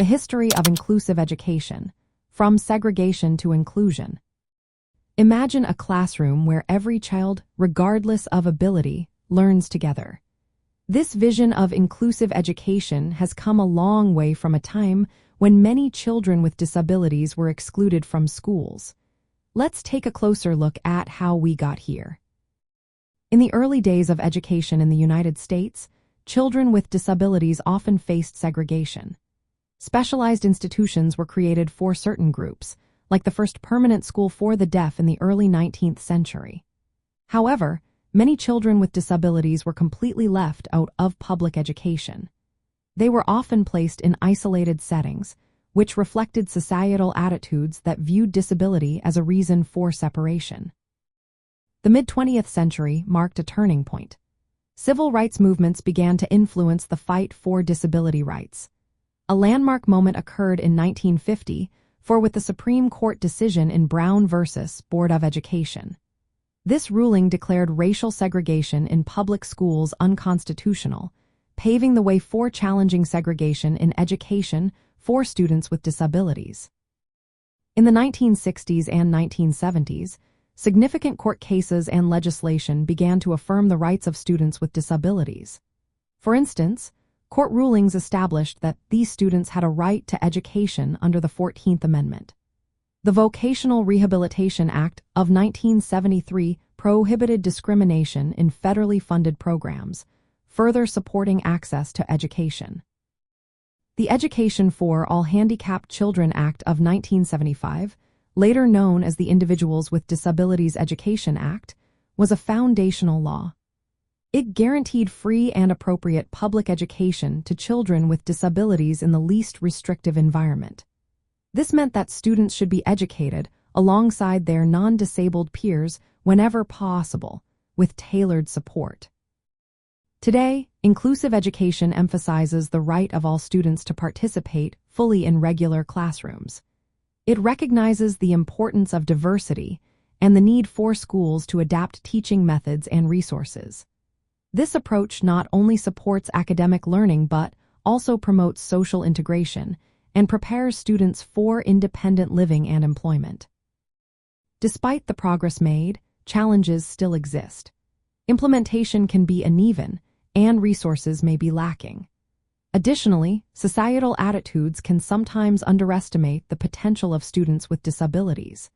The history of inclusive education, from segregation to inclusion. Imagine a classroom where every child, regardless of ability, learns together. This vision of inclusive education has come a long way from a time when many children with disabilities were excluded from schools. Let's take a closer look at how we got here. In the early days of education in the United States, children with disabilities often faced segregation. Specialized institutions were created for certain groups, like the first permanent school for the deaf in the early 19th century. However, many children with disabilities were completely left out of public education. They were often placed in isolated settings, which reflected societal attitudes that viewed disability as a reason for separation. The mid-20th century marked a turning point. Civil rights movements began to influence the fight for disability rights. A landmark moment occurred in 1950 with the Supreme Court decision in Brown v. Board of Education. This ruling declared racial segregation in public schools unconstitutional, paving the way for challenging segregation in education for students with disabilities. In the 1960s and 1970s, significant court cases and legislation began to affirm the rights of students with disabilities. For instance, court rulings established that these students had a right to education under the 14th Amendment. The Vocational Rehabilitation Act of 1973 prohibited discrimination in federally funded programs, further supporting access to education. The Education for All Handicapped Children Act of 1975, later known as the Individuals with Disabilities Education Act, was a foundational law. It guaranteed free and appropriate public education to children with disabilities in the least restrictive environment. This meant that students should be educated alongside their non-disabled peers whenever possible, with tailored support. Today, inclusive education emphasizes the right of all students to participate fully in regular classrooms. It recognizes the importance of diversity and the need for schools to adapt teaching methods and resources. This approach not only supports academic learning but also promotes social integration and prepares students for independent living and employment. Despite the progress made, challenges still exist. Implementation can be uneven, and resources may be lacking. Additionally, societal attitudes can sometimes underestimate the potential of students with disabilities.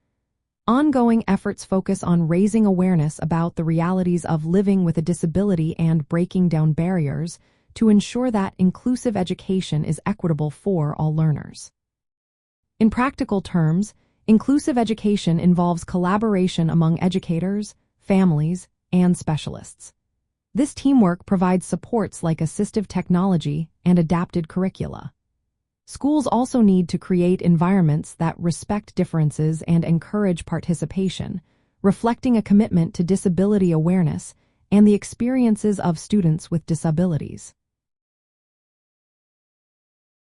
Ongoing efforts focus on raising awareness about the realities of living with a disability and breaking down barriers to ensure that inclusive education is equitable for all learners. In practical terms, inclusive education involves collaboration among educators, families, and specialists. This teamwork provides supports like assistive technology and adapted curricula. Schools also need to create environments that respect differences and encourage participation, reflecting a commitment to disability awareness and the experiences of students with disabilities.